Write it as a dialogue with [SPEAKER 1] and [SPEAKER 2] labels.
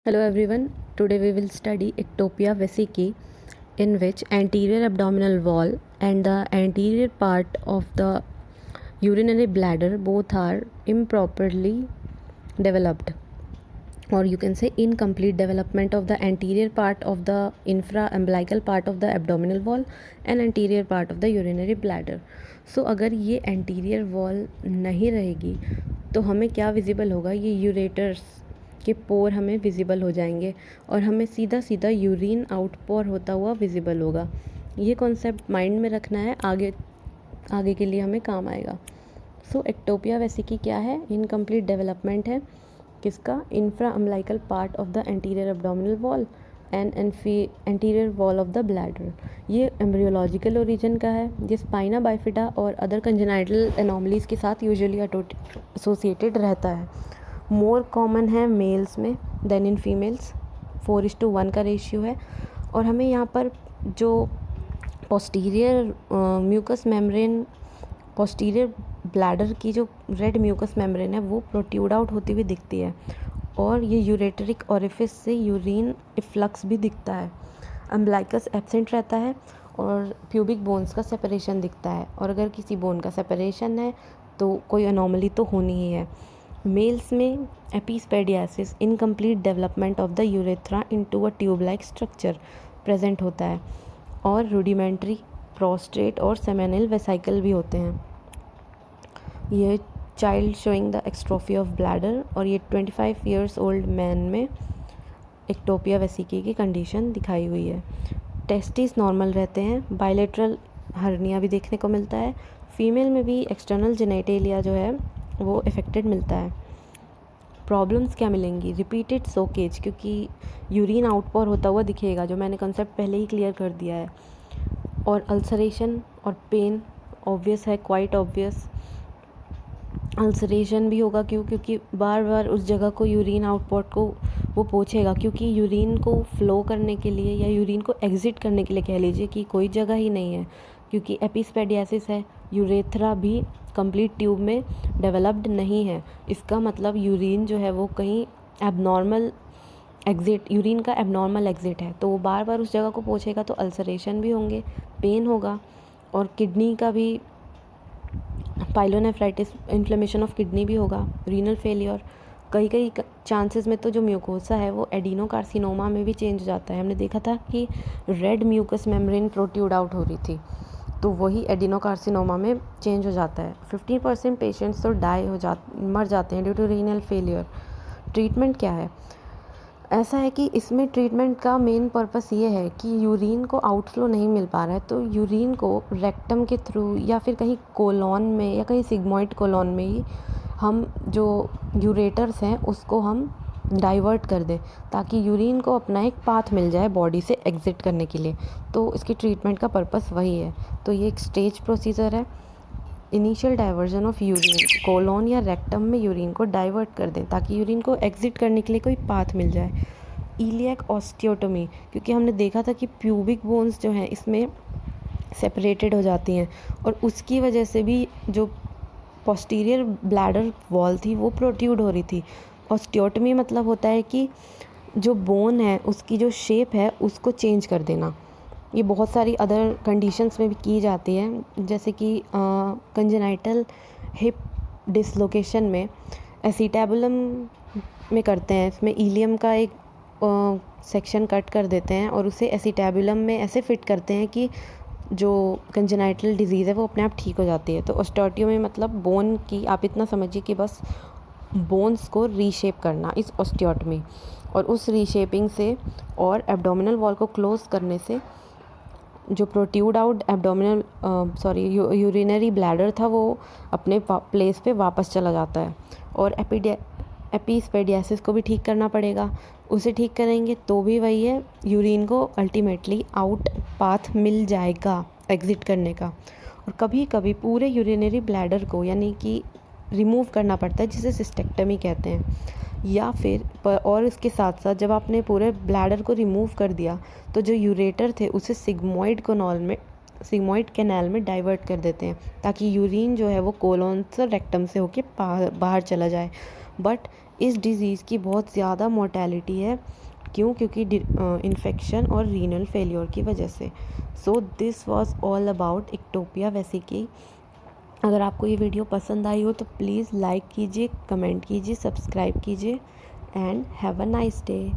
[SPEAKER 1] Hello everyone. Today we will study ectopia vesicae, in which anterior abdominal wall and the anterior part of the urinary bladder both are improperly developed, or you can say incomplete development of the anterior part of the infraumbilical part of the abdominal wall and anterior part of the urinary bladder. So अगर ये anterior wall नहीं रहेगी तो हमें क्या visible होगा, ये ureters के पोर हमें विजिबल हो जाएंगे और हमें सीधा सीधा यूरिन आउटपोर होता हुआ विजिबल होगा। ये कॉन्सेप्ट माइंड में रखना है, आगे के लिए हमें काम आएगा। सो एक्टोपिया वेसिकी क्या है? इनकम्प्लीट डेवलपमेंट है किसका? Infra umbilical part of the anterior abdominal wall and anterior wall of the bladder. ये एम्ब्रियोलॉजिकल ओरिजिन का है। ये स्पाइना बाइफिडा और अदर कंजेनाइटल एनोमलीज के साथ यूजुअली एसोसिएटेड रहता है। मोर कॉमन है मेल्स में देन इन फीमेल्स। 4:1 का रेशियो है। और हमें यहाँ पर जो posterior mucous membrane, posterior bladder की जो रेड म्यूकस मेम्ब्रेन है वो प्रोट्यूड आउट होती हुई दिखती है और ये यूरेटरिक ओरिफिस से यूरिन इफ्लक्स भी दिखता है। अम्बिलिकस एब्सेंट रहता है और प्यूबिक बोन्स का सेपरेशन दिखता है, और अगर किसी बोन का सेपरेशन है तो कोई अनोमली तो होनी ही है। मेल्स में एपिस्पेडियासिस, incomplete development of the urethra into a tube like structure present होता है, और रूडिमेंट्री प्रोस्टेट और सेमेनल वेसाइकल भी होते हैं। ये child showing the exstrophy of bladder, और ये 25 ईयर्स ओल्ड मैन में एक्टोपिया वेसिकी की कंडीशन दिखाई हुई है। टेस्टिस नॉर्मल रहते हैं। बायलेटरल हर्निया भी देखने को मिलता है। फीमेल में भी एक्सटर्नल जेनेटेलिया जो है वो इफेक्टेड मिलता है। प्रॉब्लम्स क्या मिलेंगी? रिपीटेड सोकेज, क्योंकि यूरिन आउटपोर होता हुआ दिखेगा, जो मैंने कंसेप्ट पहले ही क्लियर कर दिया है। और अल्सरेशन और पेन ऑब्वियस है, क्वाइट ऑब्वियस। अल्सरेशन भी होगा क्योंकि बार बार उस जगह को यूरिन आउटपुट को वो पोंछेगा, क्योंकि यूरिन को फ्लो करने के लिए या यूरिन को एग्जिट करने के लिए कह लीजिए कि कोई जगह ही नहीं है, क्योंकि एपिस्पेडियासिस है। यूरेथ्रा भी कंप्लीट ट्यूब में डेवलप्ड नहीं है। इसका मतलब यूरिन जो है वो कहीं एबनॉर्मल एग्जिट, यूरिन का एबनॉर्मल एग्जिट है, तो वो बार बार उस जगह को पोंछेगा, तो अल्सरेशन भी होंगे, पेन होगा, और किडनी का भी पाइलोनेफ्राइटिस, इन्फ्लेमेशन ऑफ किडनी भी होगा, रीनल फेलियर। कई चांसेस में तो जो म्यूकोसा है वो एडिनोकार्सिनोमा में भी चेंज हो जाता है। हमने देखा था कि red mucous membrane protrude out हो रही थी, तो वही एडिनोकार्सिनोमा में चेंज हो जाता है। 15% पेशेंट्स तो मर जाते हैं due to renal failure. Treatment क्या है? ऐसा है कि इसमें ट्रीटमेंट का मेन पर्पस ये है कि यूरिन को आउटफ्लो नहीं मिल पा रहा है, तो यूरिन को रेक्टम के थ्रू या फिर कहीं कोलॉन में या कहीं सिग्मॉइड कोलॉन में ही हम जो यूरेटर्स हैं उसको हम डाइवर्ट कर दें, ताकि यूरिन को अपना एक पाथ मिल जाए बॉडी से एग्जिट करने के लिए। तो इसकी ट्रीटमेंट का पर्पस वही है। तो ये एक स्टेज प्रोसीजर है। Initial diversion of urine, colon या रेक्टम में यूरिन को डाइवर्ट कर दें ताकि यूरिन को एग्जिट करने के लिए कोई पाथ मिल जाए। इलियक ऑस्टियोटोमी, क्योंकि हमने देखा था कि प्यूबिक बोन्स जो हैं इसमें सेपरेटेड हो जाती हैं, और उसकी वजह से भी जो पोस्टीरियर ब्लैडर वॉल थी वो प्रोट्यूड हो रही थी। ऑस्टियोटोमी मतलब होता है कि जो बोन है उसकी जो शेप है उसको चेंज कर देना। ये बहुत सारी अदर कंडीशंस में भी की जाती है, जैसे कि कंजेनाइटल हिप डिसलोकेशन में एसिटैबुलम में करते हैं। इसमें इलियम का एक सेक्शन कट कर देते हैं और उसे एसिटैबुलम में ऐसे फिट करते हैं कि जो कंजेनाइटल डिजीज़ है वो अपने आप ठीक हो जाती है। तो ऑस्टियोटोमी मतलब बोन की, आप इतना समझिए कि बस बोन्स को रीशेप करना इस ऑस्टियोटोमी, और उस रीशेपिंग से और एब्डोमिनल वॉल को क्लोज करने से जो protrude out abdominal urinary bladder था वो अपने प्लेस पे वापस चला जाता है। और एपिस्पेडियासिस को भी ठीक करना पड़ेगा। उसे ठीक करेंगे तो भी वही है, यूरिन को अल्टीमेटली आउट पाथ मिल जाएगा एग्जिट करने का। और कभी कभी पूरे यूरिनरी ब्लैडर को यानी कि रिमूव करना पड़ता है, जिसे सिस्टेक्टमी कहते हैं। या फिर और इसके साथ साथ जब आपने पूरे ब्लैडर को रिमूव कर दिया तो जो यूरेटर थे उसे सिग्मॉइड कैनाल में डाइवर्ट कर देते हैं, ताकि यूरिन जो है वो कोलोन से रेक्टम से होके बाहर चला जाए। बट इस डिज़ीज़ की बहुत ज़्यादा मोर्टेलिटी है। क्यों? क्योंकि इन्फेक्शन और रीनल फेलियर की वजह से। So this was all about ectopia vesicae. अगर आपको ये वीडियो पसंद आई हो तो प्लीज़ लाइक कीजिए, कमेंट कीजिए, सब्सक्राइब कीजिए and have a nice day.